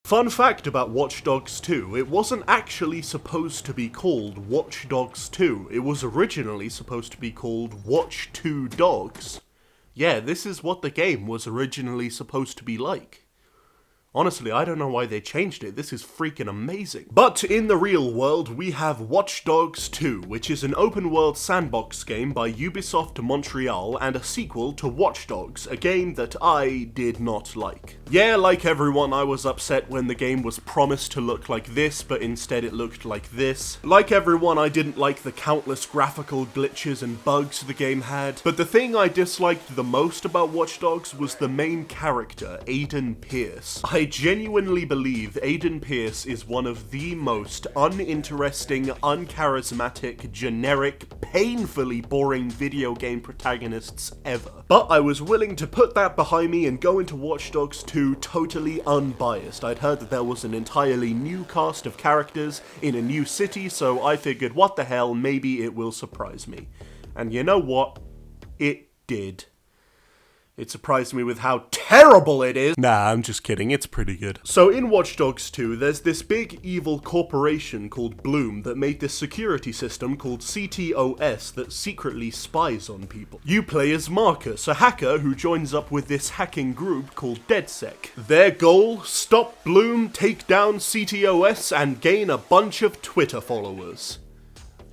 Fun fact about Watch Dogs 2, it wasn't actually supposed to be called Watch Dogs 2, it was originally supposed to be called Watch 2 Dogs. Yeah, this is what the game was originally supposed to be like. Honestly, I don't know why they changed it, this is freaking amazing. But in the real world, we have Watch Dogs 2, which is an open-world sandbox game by Ubisoft Montreal and a sequel to Watch Dogs, a game that I did not like. Yeah, like everyone, I was upset when the game was promised to look like this, but instead it looked like this. Like everyone, I didn't like the countless graphical glitches and bugs the game had, but the thing I disliked the most about Watch Dogs was the main character, Aiden Pierce. I genuinely believe Aiden Pierce is one of the most uninteresting, uncharismatic, generic, painfully boring video game protagonists ever. But I was willing to put that behind me and go into Watch Dogs 2 totally unbiased. I'd heard that there was an entirely new cast of characters in a new city, so I figured, what the hell, maybe it will surprise me. And you know what? It did. It surprised me with how terrible it is. Nah, I'm just kidding, it's pretty good. So in Watch Dogs 2, there's this big evil corporation called Bloom that made this security system called CTOS that secretly spies on people. You play as Marcus, a hacker who joins up with this hacking group called DedSec. Their goal? Stop Bloom, take down CTOS, and gain a bunch of Twitter followers.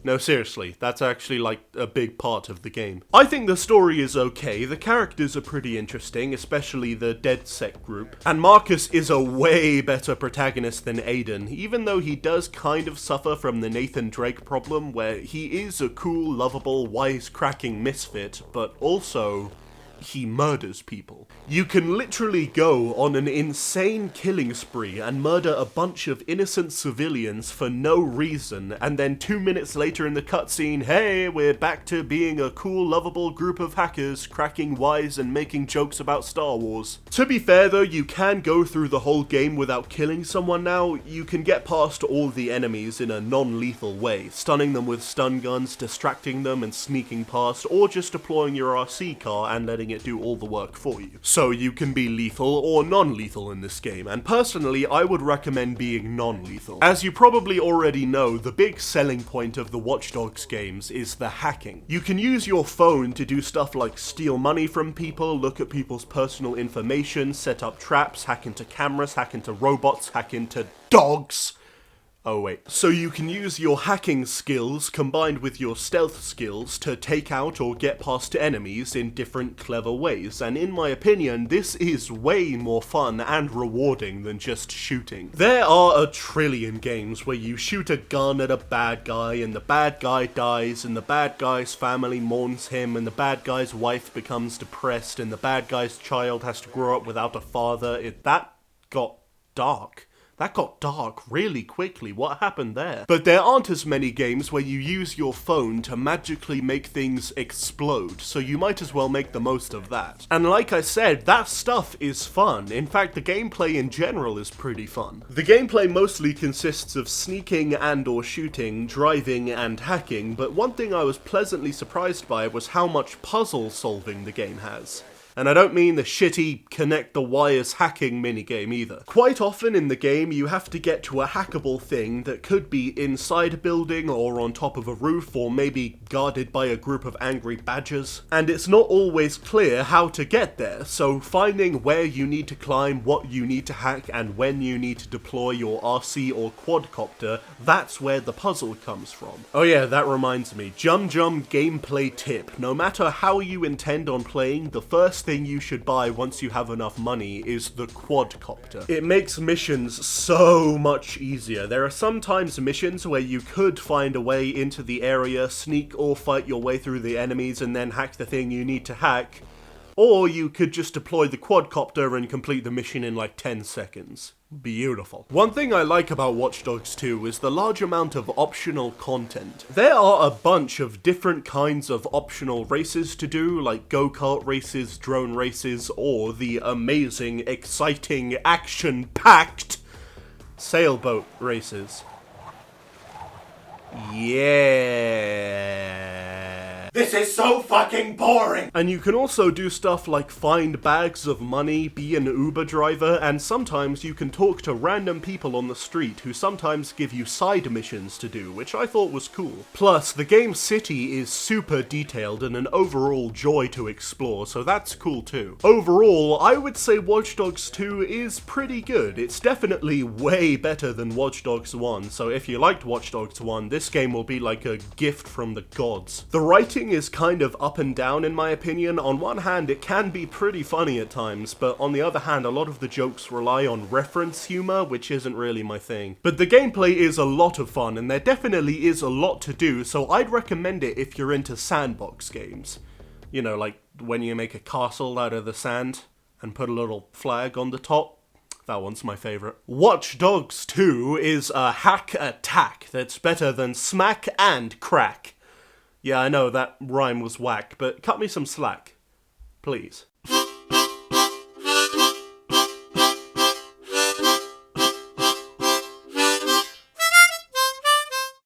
No, seriously, that's actually like a big part of the game. I think the story is okay, the characters are pretty interesting, especially the DedSec group. And Marcus is a way better protagonist than Aiden, even though he does kind of suffer from the Nathan Drake problem, where he is a cool, lovable, wisecracking misfit, but also he murders people. You can literally go on an insane killing spree and murder a bunch of innocent civilians for no reason, and then 2 minutes later in the cutscene, hey, we're back to being a cool, lovable group of hackers, cracking wise and making jokes about Star Wars. To be fair though, you can go through the whole game without killing someone now. You can get past all the enemies in a non-lethal way, stunning them with stun guns, distracting them and sneaking past, or just deploying your RC car and letting it do all the work for you. So you can be lethal or non-lethal in this game, and personally I would recommend being non-lethal. As you probably already know, the big selling point of the Watch Dogs games is the hacking. You can use your phone to do stuff like steal money from people, look at people's personal information, set up traps, hack into cameras, hack into robots, hack into dogs. Oh wait. So you can use your hacking skills combined with your stealth skills to take out or get past enemies in different clever ways, and in my opinion, this is way more fun and rewarding than just shooting. There are a trillion games where you shoot a gun at a bad guy and the bad guy dies and the bad guy's family mourns him and the bad guy's wife becomes depressed and the bad guy's child has to grow up without a father. That got dark. That got dark really quickly, what happened there? But there aren't as many games where you use your phone to magically make things explode, so you might as well make the most of that. And like I said, that stuff is fun. In fact, the gameplay in general is pretty fun. The gameplay mostly consists of sneaking and or shooting, driving and hacking, but one thing I was pleasantly surprised by was how much puzzle solving the game has. And I don't mean the shitty connect the wires hacking minigame either. Quite often in the game you have to get to a hackable thing that could be inside a building or on top of a roof or maybe guarded by a group of angry badgers. And it's not always clear how to get there, so finding where you need to climb, what you need to hack, and when you need to deploy your RC or quadcopter, that's where the puzzle comes from. Oh yeah, that reminds me, Jum Jum gameplay tip. No matter how you intend on playing, the first thing you should buy once you have enough money is the quadcopter. It makes missions so much easier. There are sometimes missions where you could find a way into the area, sneak or fight your way through the enemies and then hack the thing you need to hack, or you could just deploy the quadcopter and complete the mission in like 10 seconds. Beautiful. One thing I like about Watch Dogs 2 is the large amount of optional content. There are a bunch of different kinds of optional races to do, like go-kart races, drone races, or the amazing, exciting, action-packed sailboat races. Yeah. This is so fucking boring! And you can also do stuff like find bags of money, be an Uber driver, and sometimes you can talk to random people on the street who sometimes give you side missions to do, which I thought was cool. Plus, the game's city is super detailed and an overall joy to explore, so that's cool too. Overall, I would say Watch Dogs 2 is pretty good. It's definitely way better than Watch Dogs 1, so if you liked Watch Dogs 1, this game will be like a gift from the gods. The writing is kind of up and down in my opinion. On one hand, it can be pretty funny at times, but on the other hand, a lot of the jokes rely on reference humor, which isn't really my thing. But the gameplay is a lot of fun, and there definitely is a lot to do, so I'd recommend it if you're into sandbox games. You know, like when you make a castle out of the sand and put a little flag on the top. That one's my favourite. Watch Dogs 2 is a hack attack that's better than smack and crack. Yeah, I know that rhyme was whack, but cut me some slack. Please.